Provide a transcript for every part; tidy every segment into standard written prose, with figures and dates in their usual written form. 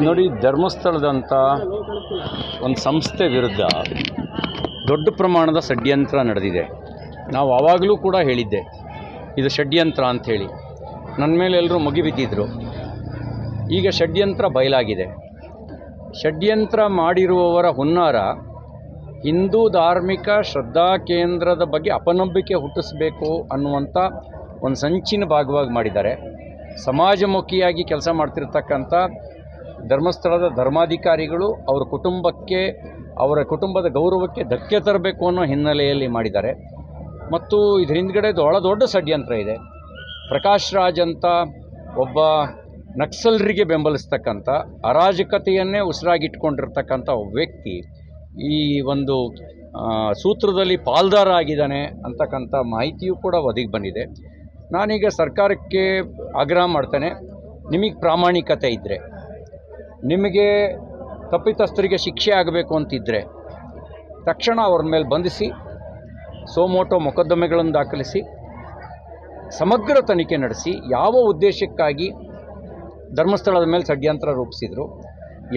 ನೋಡಿ, ಧರ್ಮಸ್ಥಳದಂಥ ಒಂದು ಸಂಸ್ಥೆ ವಿರುದ್ಧ ದೊಡ್ಡ ಪ್ರಮಾಣದ ಷಡ್ಯಂತ್ರ ನಡೆದಿದೆ. ನಾವು ಆವಾಗಲೂ ಕೂಡ ಹೇಳಿದ್ದೆ ಇದು ಷಡ್ಯಂತ್ರ ಅಂಥೇಳಿ. ನನ್ನ ಮೇಲೆ ಎಲ್ಲರೂ ಮುಗಿಬಿದ್ದಿದ್ರು. ಈಗ ಷಡ್ಯಂತ್ರ ಬಯಲಾಗಿದೆ. ಷಡ್ಯಂತ್ರ ಮಾಡಿರುವವರ ಹುನ್ನಾರ ಹಿಂದೂ ಧಾರ್ಮಿಕ ಶ್ರದ್ಧಾ ಕೇಂದ್ರದ ಬಗ್ಗೆ ಅಪನಂಬಿಕೆ ಹುಟ್ಟಿಸಬೇಕು ಅನ್ನುವಂಥ ಒಂದು ಸಂಚಿನ ಭಾಗವಾಗಿ ಮಾಡಿದ್ದಾರೆ. ಸಮಾಜಮುಖಿಯಾಗಿ ಕೆಲಸ ಮಾಡ್ತಿರ್ತಕ್ಕಂಥ ಧರ್ಮಸ್ಥಳದ ಧರ್ಮಾಧಿಕಾರಿಗಳು ಅವರ ಕುಟುಂಬಕ್ಕೆ, ಅವರ ಕುಟುಂಬದ ಗೌರವಕ್ಕೆ ಧಕ್ಕೆ ತರಬೇಕು ಅನ್ನೋ ಹಿನ್ನೆಲೆಯಲ್ಲಿ ಮಾಡಿದ್ದಾರೆ. ಮತ್ತು ಇದ್ರ ಹಿಂದ್ಗಡೆ ದೊಡ್ಡ ಷಡ್ಯಂತ್ರ ಇದೆ. ಪ್ರಕಾಶ್ ರಾಜ್ ಅಂತ ಒಬ್ಬ ನಕ್ಸಲರಿಗೆ ಬೆಂಬಲಿಸ್ತಕ್ಕಂಥ, ಅರಾಜಕತೆಯನ್ನೇ ಉಸಿರಾಗಿಟ್ಕೊಂಡಿರ್ತಕ್ಕಂಥ ಒಬ್ಬ ವ್ಯಕ್ತಿ ಈ ಒಂದು ಸೂತ್ರದಲ್ಲಿ ಪಾಲ್ದಾರ ಆಗಿದ್ದಾನೆ ಅಂತಕ್ಕಂಥ ಮಾಹಿತಿಯೂ ಕೂಡ ಒದಗಿ ಬಂದಿದೆ. ನಾನೀಗ ಸರ್ಕಾರಕ್ಕೆ ಆಗ್ರಹ ಮಾಡ್ತೇನೆ, ನಿಮಗೆ ಪ್ರಾಮಾಣಿಕತೆ ಇದ್ದರೆ, ನಿಮಗೆ ತಪ್ಪಿತಸ್ಥರಿಗೆ ಶಿಕ್ಷೆ ಆಗಬೇಕು ಅಂತಿದ್ದರೆ ತಕ್ಷಣ ಅವ್ರ ಮೇಲೆ ಬಂಧಿಸಿ ಸೋಮೋಟೋ ಮೊಕದ್ದಮೆಗಳನ್ನು ದಾಖಲಿಸಿ ಸಮಗ್ರ ತನಿಖೆ ನಡೆಸಿ ಯಾವ ಉದ್ದೇಶಕ್ಕಾಗಿ ಧರ್ಮಸ್ಥಳದ ಮೇಲೆ ಷಡ್ಯಂತ್ರ ರೂಪಿಸಿದರು,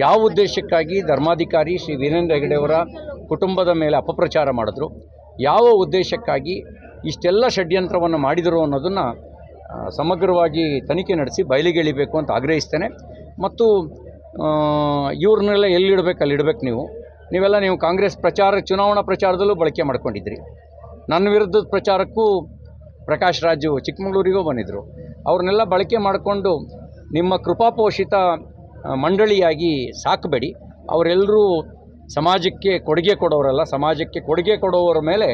ಯಾವ ಉದ್ದೇಶಕ್ಕಾಗಿ ಧರ್ಮಾಧಿಕಾರಿ ಶ್ರೀ ವೀರೇಂದ್ರ ಹೆಗಡೆಯವರ ಕುಟುಂಬದ ಮೇಲೆ ಅಪಪ್ರಚಾರ ಮಾಡಿದ್ರು, ಯಾವ ಉದ್ದೇಶಕ್ಕಾಗಿ ಇಷ್ಟೆಲ್ಲ ಷಡ್ಯಂತ್ರವನ್ನು ಮಾಡಿದರು ಅನ್ನೋದನ್ನು ಸಮಗ್ರವಾಗಿ ತನಿಖೆ ನಡೆಸಿ ಬಯಲಿಗೆಳಿಬೇಕು ಅಂತ ಆಗ್ರಹಿಸ್ತೇನೆ. ಮತ್ತು ಇವ್ರನ್ನೆಲ್ಲ ಎಲ್ಲಿಡಬೇಕು ಅಲ್ಲಿಡಬೇಕು. ನೀವು ಕಾಂಗ್ರೆಸ್ ಚುನಾವಣಾ ಪ್ರಚಾರದಲ್ಲೂ ಬಳಕೆ ಮಾಡ್ಕೊಂಡಿದ್ರಿ. ನನ್ನ ವಿರುದ್ಧದ ಪ್ರಚಾರಕ್ಕೂ ಪ್ರಕಾಶ್ ರಾಜು ಚಿಕ್ಕಮಗಳೂರಿಗೂ ಬಂದಿದ್ದರು. ಅವ್ರನ್ನೆಲ್ಲ ಬಳಕೆ ಮಾಡಿಕೊಂಡು ನಿಮ್ಮ ಕೃಪಾಪೋಷಿತ ಮಂಡಳಿಯಾಗಿ ಸಾಕಬೇಡಿ. ಅವರೆಲ್ಲರೂ ಸಮಾಜಕ್ಕೆ ಕೊಡುಗೆ ಕೊಡೋರಲ್ಲ, ಸಮಾಜಕ್ಕೆ ಕೊಡುಗೆ ಕೊಡೋರ ಮೇಲೆ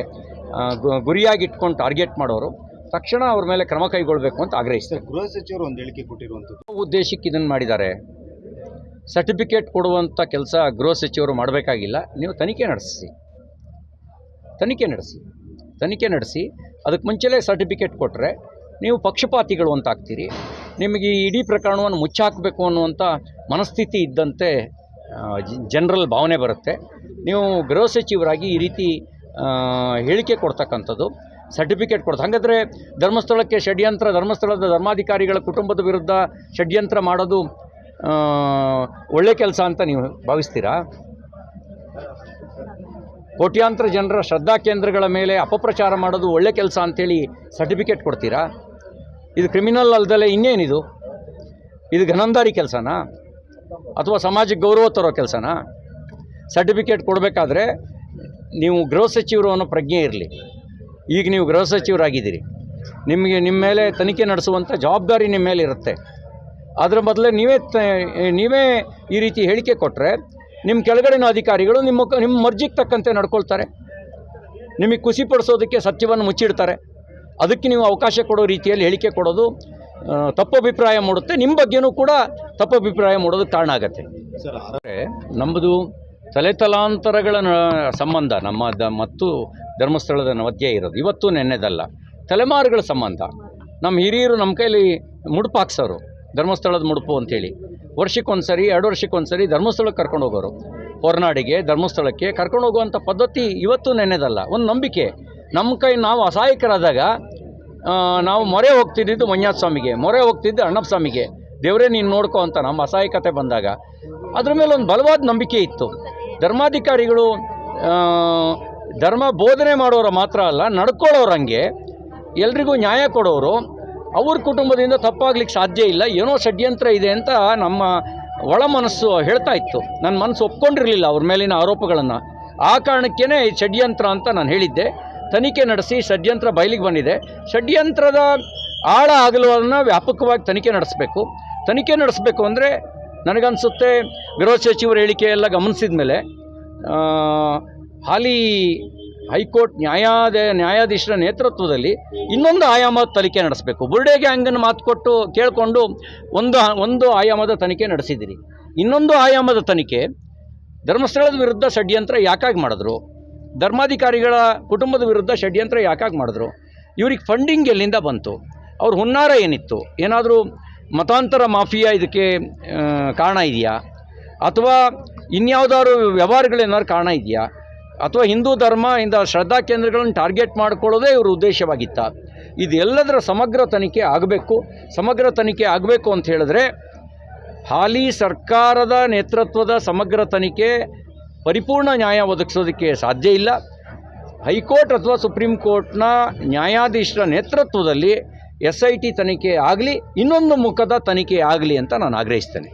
ಗುರಿಯಾಗಿಟ್ಕೊಂಡು ಟಾರ್ಗೆಟ್ ಮಾಡೋರು. ತಕ್ಷಣ ಅವ್ರ ಮೇಲೆ ಕ್ರಮ ಕೈಗೊಳ್ಳಬೇಕು ಅಂತ ಆಗ್ರಹಿಸ್ತಾರೆ. ಗೃಹ ಸಚಿವರು ಒಂದು ಹೇಳಿಕೆ ಕೊಟ್ಟಿರುವಂಥದ್ದು ಉದ್ದೇಶಕ್ಕೆ ಇದನ್ನು ಮಾಡಿದ್ದಾರೆ. ಸರ್ಟಿಫಿಕೇಟ್ ಕೊಡುವಂಥ ಕೆಲಸ ಗೃಹ ಸಚಿವರು ಮಾಡಬೇಕಾಗಿಲ್ಲ. ನೀವು ತನಿಖೆ ನಡೆಸಿ ಅದಕ್ಕೆ ಮುಂಚೆಲೇ ಸರ್ಟಿಫಿಕೇಟ್ ಕೊಟ್ಟರೆ ನೀವು ಪಕ್ಷಪಾತಿಗಳು ಅಂತ ಆಗ್ತೀರಿ. ನಿಮಗೆ ಇಡೀ ಪ್ರಕರಣವನ್ನು ಮುಚ್ಚಾಕಬೇಕು ಅನ್ನುವಂಥ ಮನಸ್ಥಿತಿ ಇದ್ದಂತೆ ಜನರಲ್ ಭಾವನೆ ಬರುತ್ತೆ. ನೀವು ಗೃಹ ಸಚಿವರಾಗಿ ಈ ರೀತಿ ಹೇಳಿಕೆ ಕೊಡ್ತಕ್ಕಂಥದ್ದು, ಸರ್ಟಿಫಿಕೇಟ್ ಕೊಡ್ತು. ಹಾಗಾದರೆ ಧರ್ಮಸ್ಥಳಕ್ಕೆ ಷಡ್ಯಂತ್ರ, ಧರ್ಮಸ್ಥಳದ ಧರ್ಮಾಧಿಕಾರಿಗಳ ಕುಟುಂಬದ ವಿರುದ್ಧ ಷಡ್ಯಂತ್ರ ಮಾಡೋದು ಒಳ್ಳೆ ಕೆಲಸ ಅಂತ ನೀವು ಭಾವಿಸ್ತೀರಾ? ಕೋಟ್ಯಾಂತರ ಜನರ ಶ್ರದ್ಧಾ ಕೇಂದ್ರಗಳ ಮೇಲೆ ಅಪಪ್ರಚಾರ ಮಾಡೋದು ಒಳ್ಳೆ ಕೆಲಸ ಅಂಥೇಳಿ ಸರ್ಟಿಫಿಕೇಟ್ ಕೊಡ್ತೀರಾ? ಇದು ಕ್ರಿಮಿನಲ್ ಅಲ್ದಲೇ ಇನ್ನೇನಿದು? ಇದು ಘನಂದಾರಿ ಕೆಲಸನಾ ಅಥವಾ ಸಮಾಜಕ್ಕೆ ಗೌರವ ತರೋ ಕೆಲಸನಾ? ಸರ್ಟಿಫಿಕೇಟ್ ಕೊಡಬೇಕಾದ್ರೆ ನೀವು ಗೃಹ ಸಚಿವರು ಅನ್ನೋ ಪ್ರಜ್ಞೆ ಇರಲಿ. ಈಗ ನೀವು ಗೃಹ ಸಚಿವರಾಗಿದ್ದೀರಿ, ನಿಮ್ಮ ಮೇಲೆ ತನಿಖೆ ನಡೆಸುವಂಥ ಜವಾಬ್ದಾರಿ ನಿಮ್ಮ ಮೇಲೆ ಇರುತ್ತೆ. ಅದರ ಬದಲೇ ನೀವೇ ಈ ರೀತಿ ಹೇಳಿಕೆ ಕೊಟ್ಟರೆ ನಿಮ್ಮ ಕೆಳಗಡೆನ ಅಧಿಕಾರಿಗಳು ನಿಮ್ಮ ಮರ್ಜಿಗೆ ತಕ್ಕಂತೆ ನಡ್ಕೊಳ್ತಾರೆ. ನಿಮಗೆ ಖುಷಿಪಡಿಸೋದಕ್ಕೆ ಸತ್ಯವನ್ನು ಮುಚ್ಚಿಡ್ತಾರೆ. ಅದಕ್ಕೆ ನೀವು ಅವಕಾಶ ಕೊಡೋ ರೀತಿಯಲ್ಲಿ ಹೇಳಿಕೆ ಕೊಡೋದು ತಪ್ಪಭಿಪ್ರಾಯ ಮೂಡುತ್ತೆ. ನಿಮ್ಮ ಬಗ್ಗೆನೂ ಕೂಡ ತಪ್ಪಭಿಪ್ರಾಯ ಮೂಡೋದಕ್ಕೆ ಕಾರಣ ಆಗುತ್ತೆ. ನಮ್ಮದು ತಲೆತಲಾಂತರಗಳ ಸಂಬಂಧ ಮತ್ತು ಧರ್ಮಸ್ಥಳದ ಮಧ್ಯೆ ಇರೋದು ಇವತ್ತು ನೆನ್ನೆದಲ್ಲ, ತಲೆಮಾರುಗಳ ಸಂಬಂಧ. ನಮ್ಮ ಹಿರಿಯರು ನಮ್ಮ ಕೈಲಿ ಮುಡುಪು ಹಾಕ್ಸೋರು, ಧರ್ಮಸ್ಥಳದ ಮುಡುಪು ಅಂಥೇಳಿ. ವರ್ಷಕ್ಕೊಂದ್ಸರಿ 2 ವರ್ಷಕ್ಕೊಂದ್ಸರಿ ಧರ್ಮಸ್ಥಳಕ್ಕೆ ಕರ್ಕೊಂಡು ಹೋಗೋರು. ಹೊರನಾಡಿಗೆ ಧರ್ಮಸ್ಥಳಕ್ಕೆ ಕರ್ಕೊಂಡು ಹೋಗುವಂಥ ಪದ್ಧತಿ ಇವತ್ತು ನೆನ್ನೆದಲ್ಲ, ಒಂದು ನಂಬಿಕೆ. ನಾವು ಅಸಹಾಯಕರಾದಾಗ ನಾವು ಮೊರೆ ಹೋಗ್ತಿದ್ದು ಮಂಜುನಾಥ ಸ್ವಾಮಿಗೆ, ಮೊರೆ ಹೋಗ್ತಿದ್ದು ಅಣ್ಣಪ್ಪ ಸ್ವಾಮಿಗೆ, ದೇವರೇ ನೀನು ನೋಡ್ಕೋ ಅಂತ ನಮ್ಮ ಅಸಹಾಯಕತೆ ಬಂದಾಗ ಅದ್ರ ಮೇಲೆ ಒಂದು ಬಲವಾದ ನಂಬಿಕೆ ಇತ್ತು. ಧರ್ಮಾಧಿಕಾರಿಗಳು ಧರ್ಮ ಬೋಧನೆ ಮಾಡೋರು ಮಾತ್ರ ಅಲ್ಲ, ನಡ್ಕೊಳ್ಳೋರಂಗೆ ಎಲ್ರಿಗೂ ನ್ಯಾಯ ಕೊಡೋರು. ಅವ್ರ ಕುಟುಂಬದಿಂದ ತಪ್ಪಾಗ್ಲಿಕ್ಕೆ ಸಾಧ್ಯ ಇಲ್ಲ, ಏನೋ ಷಡ್ಯಂತ್ರ ಇದೆ ಅಂತ ನಮ್ಮ ಒಳ ಮನಸ್ಸು ಹೇಳ್ತಾ ಇತ್ತು. ನನ್ನ ಮನಸ್ಸು ಒಪ್ಕೊಂಡಿರಲಿಲ್ಲ ಅವ್ರ ಮೇಲಿನ ಆರೋಪಗಳನ್ನು. ಆ ಕಾರಣಕ್ಕೇ ಷಡ್ಯಂತ್ರ ಅಂತ ನಾನು ಹೇಳಿದ್ದೆ. ತನಿಖೆ ನಡೆಸಿ ಷಡ್ಯಂತ್ರ ಬಯಲಿಗೆ ಬಂದಿದೆ. ಷಡ್ಯಂತ್ರದ ಆಳ ಅಗಲವನ್ನು ವ್ಯಾಪಕವಾಗಿ ತನಿಖೆ ನಡೆಸಬೇಕು ಅಂದರೆ ನನಗನ್ಸುತ್ತೆ ಗೃಹ ಸಚಿವರ ಹೇಳಿಕೆ ಎಲ್ಲ ಗಮನಿಸಿದ ಮೇಲೆ ಹಾಲಿ ಹೈಕೋರ್ಟ್ ನ್ಯಾಯಾಧೀಶರ ನೇತೃತ್ವದಲ್ಲಿ ಇನ್ನೊಂದು ಆಯಾಮದ ತನಿಖೆ ನಡೆಸಬೇಕು. ಬುರ್ಡೆ ಗ್ಯಾಂಗನ್ನು ಮಾತು ಕೊಟ್ಟು ಕೇಳಿಕೊಂಡು ಒಂದು ಆಯಾಮದ ತನಿಖೆ ನಡೆಸಿದಿರಿ. ಇನ್ನೊಂದು ಆಯಾಮದ ತನಿಖೆ, ಧರ್ಮಸ್ಥಳದ ವಿರುದ್ಧ ಷಡ್ಯಂತ್ರ ಯಾಕಾಗಿ ಮಾಡಿದ್ರು, ಧರ್ಮಾಧಿಕಾರಿಗಳ ಕುಟುಂಬದ ವಿರುದ್ಧ ಷಡ್ಯಂತ್ರ ಯಾಕಾಗಿ ಮಾಡಿದ್ರು, ಇವ್ರಿಗೆ ಫಂಡಿಂಗ್ ಎಲ್ಲಿಂದ ಬಂತು, ಅವ್ರ ಹುನ್ನಾರ ಏನಿತ್ತು, ಏನಾದರೂ ಮತಾಂತರ ಮಾಫಿಯಾ ಇದಕ್ಕೆ ಕಾರಣ ಇದೆಯಾ, ಅಥವಾ ಇನ್ಯಾವುದಾದ್ರು ವ್ಯವಹಾರಗಳೇನಾದ್ರು ಕಾರಣ ಇದೆಯಾ, ಅಥವಾ ಹಿಂದೂ ಧರ್ಮದಿಂದ ಶ್ರದ್ಧಾ ಕೇಂದ್ರಗಳನ್ನು ಟಾರ್ಗೆಟ್ ಮಾಡಿಕೊಳ್ಳೋದೇ ಇವ್ರ ಉದ್ದೇಶವಾಗಿತ್ತ? ಇದೆಲ್ಲದರ ಸಮಗ್ರ ತನಿಖೆ ಆಗಬೇಕು. ಸಮಗ್ರ ತನಿಖೆ ಆಗಬೇಕು ಅಂತ ಹೇಳಿದ್ರೆ ಹಾಲಿ ಸರ್ಕಾರದ ನೇತೃತ್ವದ ಸಮಗ್ರ ತನಿಖೆ ಪರಿಪೂರ್ಣ ನ್ಯಾಯ ಒದಗಿಸೋದಕ್ಕೆ ಸಾಧ್ಯ ಇಲ್ಲ. ಹೈಕೋರ್ಟ್ ಅಥವಾ ಸುಪ್ರೀಂ ಕೋರ್ಟ್ನ ನ್ಯಾಯಾಧೀಶರ ನೇತೃತ್ವದಲ್ಲಿ SIT ತನಿಖೆ ಆಗಲಿ, ಇನ್ನೊಂದು ಮುಖದ ತನಿಖೆ ಆಗಲಿ ಅಂತ ನಾನು ಆಗ್ರಹಿಸ್ತೇನೆ.